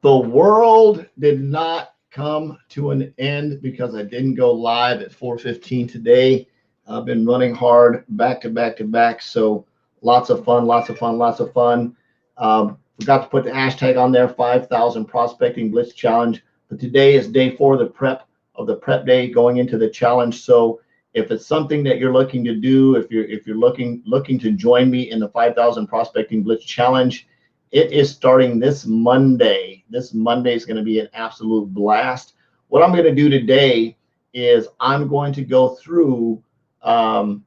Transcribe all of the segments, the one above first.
The world did not come to an end because I didn't go live at 4:15 today. I've been running hard back to back to back. So lots of fun, lots of fun, lots of fun. Forgot to put the hashtag on there, 5,000 Prospecting Blitz Challenge. But today is day 4 of the prep day going into the challenge. So if it's something that you're looking to do, if you're looking to join me in the 5,000 Prospecting Blitz Challenge, it is starting this Monday. This Monday is going to be an absolute blast. What I'm going to do today is I'm going to go through a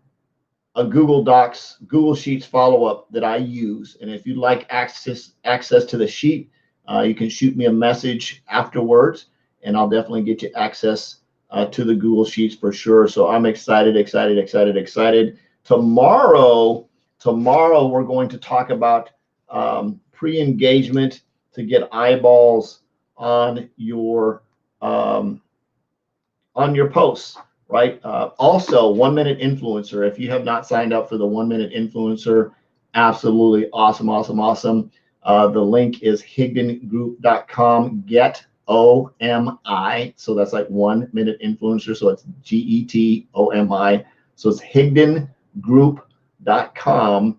Google Docs, Google Sheets follow-up that I use. And if you'd like access to the sheet, you can shoot me a message afterwards, and I'll definitely get you access to the Google Sheets for sure. So I'm excited. Tomorrow we're going to talk about pre-engagement to get eyeballs on your posts, right? Also, 1 Minute Influencer. If you have not signed up for the 1 Minute Influencer, absolutely awesome. The link is higdongroup.com. Get OMI. So that's like 1 Minute Influencer. So it's GETOMI. So it's higdongroup.com/GETOMI.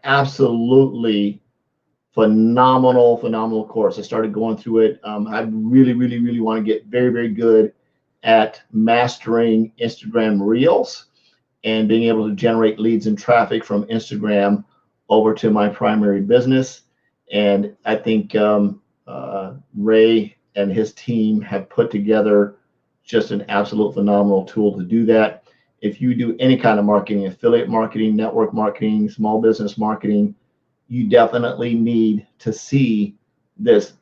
Absolutely phenomenal course. I started going through it. I really want to get very good at mastering Instagram Reels and being able to generate leads and traffic from Instagram over to my primary business. And I think Ray and his team have put together just an absolute phenomenal tool to do that. If you do any kind of marketing, affiliate marketing, network marketing, small business marketing, you definitely need to see this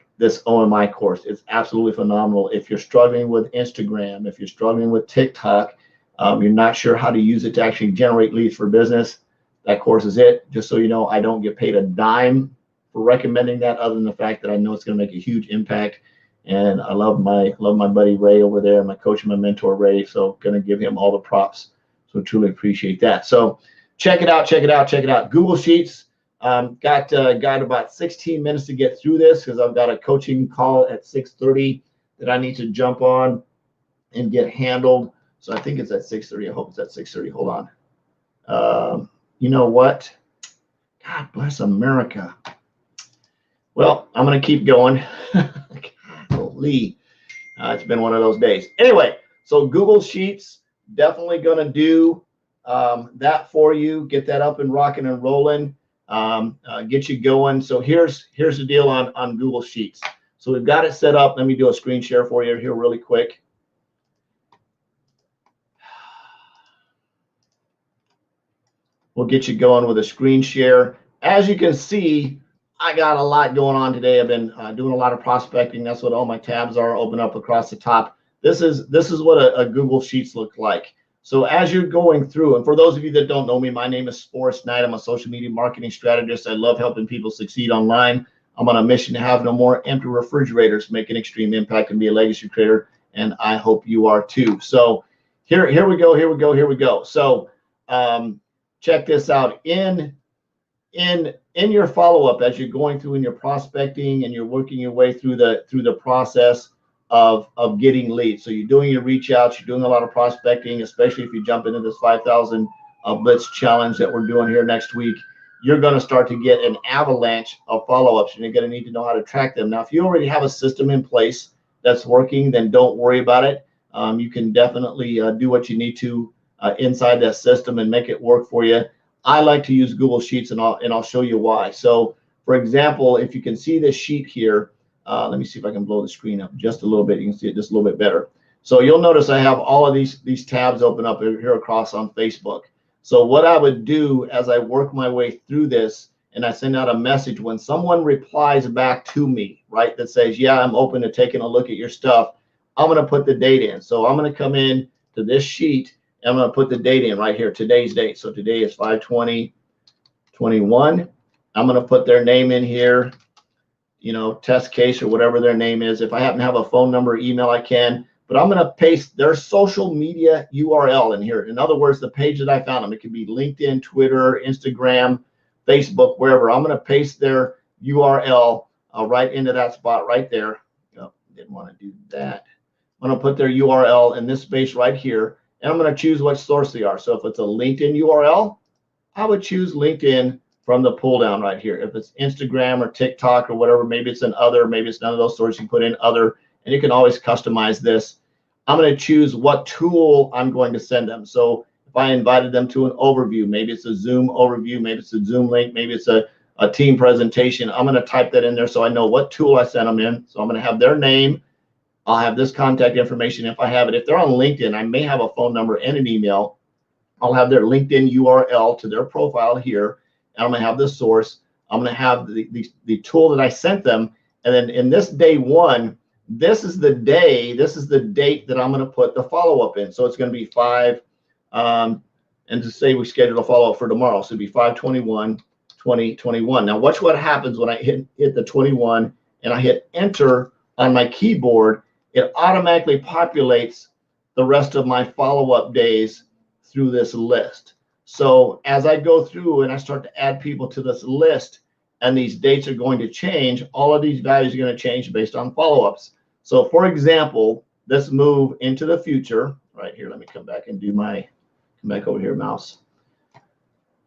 OMI course. It's absolutely phenomenal. If you're struggling with Instagram, if you're struggling with TikTok, you're not sure how to use it to actually generate leads for business, that course is it. Just so you know, I don't get paid a dime for recommending that, other than the fact that I know it's going to make a huge impact. And I love my buddy Ray over there, my coach and my mentor Ray. So going to give him all the props. So truly appreciate that. So check it out. Google Sheets. Got about 16 minutes to get through this because I've got a coaching call at 6:30 that I need to jump on and get handled. So I think it's at 6:30. I hope it's at 6:30. Hold on. You know what? God bless America. Well, I'm going to keep going. Golly. It's been one of those days. Anyway, so Google Sheets, definitely going to do that for you. Get that up and rocking and rolling. Get you going. So here's the deal on Google Sheets. So we've got it set up. Let me do a screen share for you here really quick. We'll get you going with a screen share. As you can see, I got a lot going on today. I've been doing a lot of prospecting. That's what all my tabs are, open up across the top. This is what a Google Sheets look like. So as you're going through, and for those of you that don't know me, my name is Forrest Knight. I'm a social media marketing strategist. I love helping people succeed online. I'm on a mission to have no more empty refrigerators, make an extreme impact, and be a legacy creator. And I hope you are too. So here we go. So check this out. In your follow-up, as you're going through in your prospecting and you're working your way through the process of getting leads. So you're doing your reach outs, you're doing a lot of prospecting, especially if you jump into this 5,000 Blitz challenge that we're doing here next week. You're going to start to get an avalanche of follow-ups, and you're going to need to know how to track them. Now, if you already have a system in place that's working, then don't worry about it. You can definitely do what you need to inside that system and make it work for you. I like to use Google Sheets, and I'll show you why. So, for example, if you can see this sheet here, let me see if I can blow the screen up just a little bit. You can see it just a little bit better. So you'll notice I have all of these tabs open up here across on Facebook. So what I would do as I work my way through this, and I send out a message when someone replies back to me, right, that says, yeah, I'm open to taking a look at your stuff, I'm going to put the date in. So I'm going to come in to this sheet, and I'm going to put the date in right here, today's date. So today is 5/20/21. I'm going to put their name in here, you know, test case or whatever their name is. If I happen to have a phone number or email, I can. But I'm going to paste their social media URL in here. In other words, the page that I found them. It could be LinkedIn, Twitter, Instagram, Facebook, wherever. I'm going to paste their URL right into that spot right there. Oh, didn't want to do that. I'm going to put their URL in this space right here, and I'm going to choose what source they are. So if it's a LinkedIn URL, I would choose LinkedIn from the pull down right here. If it's Instagram or TikTok or whatever, maybe it's an other, maybe it's none of those sources, you put in other, and you can always customize this. I'm going to choose what tool I'm going to send them. So if I invited them to an overview, maybe it's a Zoom overview, maybe it's a Zoom link, maybe it's a team presentation, I'm going to type that in there so I know what tool I sent them in. So I'm going to have their name. I'll have this contact information if I have it. If they're on LinkedIn, I may have a phone number and an email. I'll have their LinkedIn URL to their profile here, and I'm going to have the source. I'm going to have the tool that I sent them, and then in this day one, this is the date that I'm going to put the follow-up in. So it's going to be 5, and to say we schedule a follow-up for tomorrow, so it'd be 5/21/2021. Now watch what happens when I hit the 21 and I hit enter on my keyboard. It automatically populates the rest of my follow-up days through this list. So as I go through and I start to add people to this list and these dates are going to change, all of these values are going to change based on follow-ups. So for example, let's move into the future right here. Let me come back and come back over here, mouse.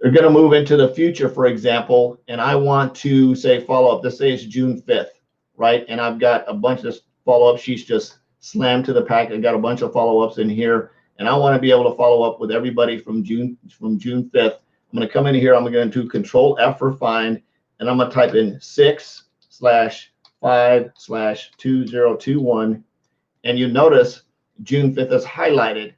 They're going to move into the future, for example, and I want to say follow-up. Let's say it's June 5th, right? And I've got a bunch of follow-up sheets just slammed to the pack. I've got a bunch of follow-ups in here, and I want to be able to follow up with everybody from June 5th. I'm going to come in here. I'm going to Control F for find, and I'm going to type in 6/5/2021, and you notice June 5th is highlighted.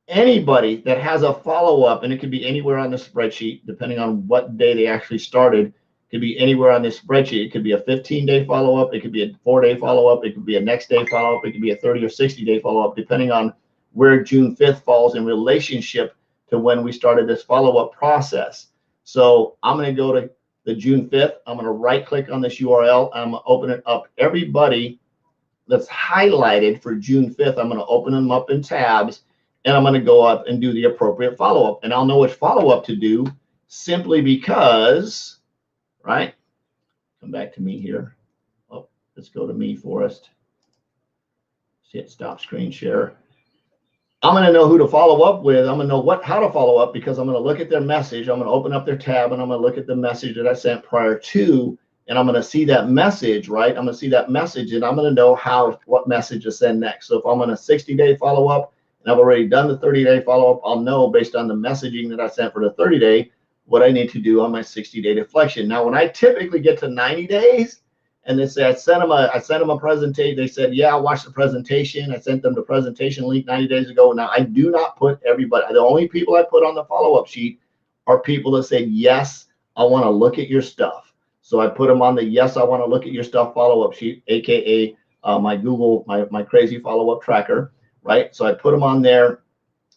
Anybody that has a follow-up, and it could be anywhere on the spreadsheet, depending on what day they actually started, could be anywhere on this spreadsheet. It could be a 15-day follow-up. It could be a 4-day follow-up. It could be a next day follow-up. It could be a 30 or 60-day follow-up, depending on where June 5th falls in relationship to when we started this follow-up process. So I'm going to go to the June 5th. I'm going to right-click on this URL. I'm going to open it up. Everybody that's highlighted for June 5th, I'm going to open them up in tabs, and I'm going to go up and do the appropriate follow-up. And I'll know which follow-up to do simply because, right? Come back to me here. Oh, let's go to me, Forrest. Hit stop screen share. I'm going to know who to follow up with. I'm going to know how to follow up because I'm going to look at their message. I'm going to open up their tab, and I'm going to look at the message that I sent prior to, and I'm going to see that message, right? I'm going to see that message, and I'm going to know what message to send next. So if I'm on a 60-day follow-up, and I've already done the 30-day follow-up, I'll know based on the messaging that I sent for the 30-day what I need to do on my 60-day deflection. Now, when I typically get to 90 days, and they say I sent them a presentation, they said, yeah, I watched the presentation. I sent them the presentation link 90 days ago. Now, I do not put everybody. The only people I put on the follow-up sheet are people that said, yes, I want to look at your stuff. So I put them on the yes, I want to look at your stuff follow-up sheet, aka my Google, my crazy follow-up tracker. Right? So I put them on there.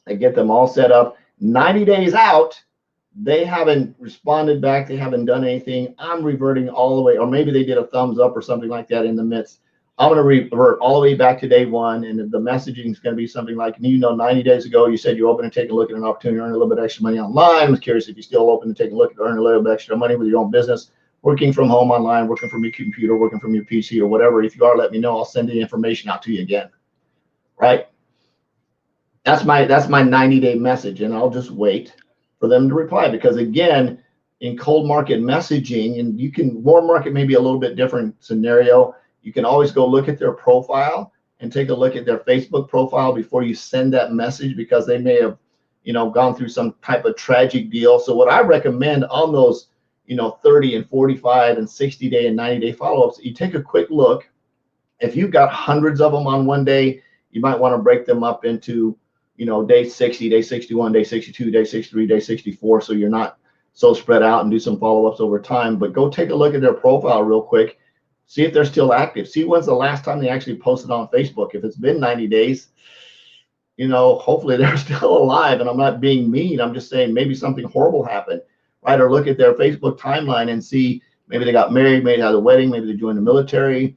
I get them all set up. 90 days out, they haven't responded back. They haven't done anything. I'm reverting all the way, or maybe they did a thumbs up or something like that in the midst. I'm going to revert all the way back to day one, and the messaging is going to be something like, 90 days ago, you said you're open to take a look at an opportunity to earn a little bit extra money online. I was curious if you're still open to take a look at earn a little bit extra money with your own business, working from home online, working from your computer, working from your PC or whatever. If you are, let me know. I'll send the information out to you again. Right? That's my 90-day message, and I'll just wait for them to reply, because again, in cold market messaging, and warm market may be a little bit different scenario. You can always go look at their profile and take a look at their Facebook profile before you send that message, because they may have, gone through some type of tragic deal. So what I recommend on those, 30 and 45 and 60-day and 90-day follow-ups, you take a quick look. If you've got hundreds of them on one day, you might want to break them up into, day 60, day 61, day 62, day 63, day 64, so you're not so spread out, and do some follow-ups over time. But go take a look at their profile real quick. See if they're still active. See when's the last time they actually posted on Facebook. If it's been 90 days, hopefully they're still alive. And I'm not being mean. I'm just saying maybe something horrible happened, right? Or look at their Facebook timeline and see maybe they got married, maybe they had a wedding, maybe they joined the military.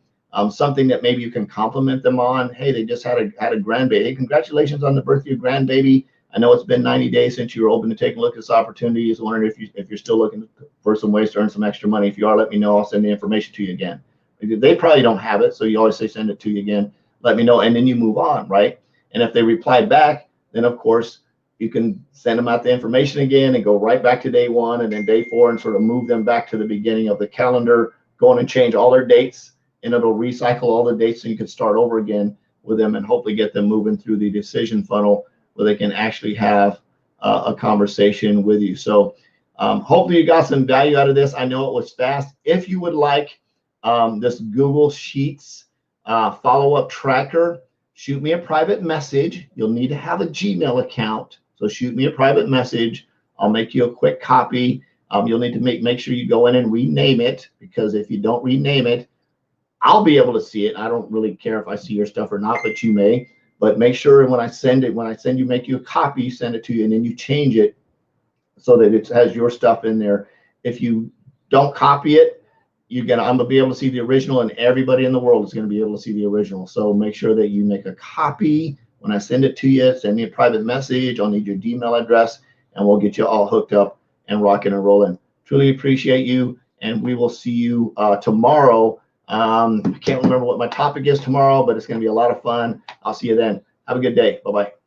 Something that maybe you can compliment them on. Hey, they just had a grandbaby. Hey, congratulations on the birth of your grandbaby. I know it's been 90 days since you were open to take a look at this opportunity. I was wondering if you're still looking for some ways to earn some extra money. If you are, let me know. I'll send the information to you again. They probably don't have it, so you always say send it to you again. Let me know, and then you move on, right? And if they reply back, then of course you can send them out the information again and go right back to day 1 and then day 4 and sort of move them back to the beginning of the calendar, go in and change all their dates, and it'll recycle all the dates so you can start over again with them and hopefully get them moving through the decision funnel where they can actually have a conversation with you. So hopefully you got some value out of this. I know it was fast. If you would like this Google Sheets follow-up tracker, shoot me a private message. You'll need to have a Gmail account. So shoot me a private message. I'll make you a quick copy. You'll need to make sure you go in and rename it, because if you don't rename it, I'll be able to see it. I don't really care if I see your stuff or not, but you may. But make sure when I send you, make you a copy, send it to you, and then you change it so that it has your stuff in there. If you don't copy it, I'm gonna be able to see the original, and everybody in the world is gonna be able to see the original. So make sure that you make a copy. When I send it to you, send me a private message. I'll need your Gmail address, and we'll get you all hooked up and rocking and rolling. Truly appreciate you, and we will see you tomorrow. I can't remember what my topic is tomorrow, but it's going to be a lot of fun. I'll see you then. Have a good day. Bye-bye.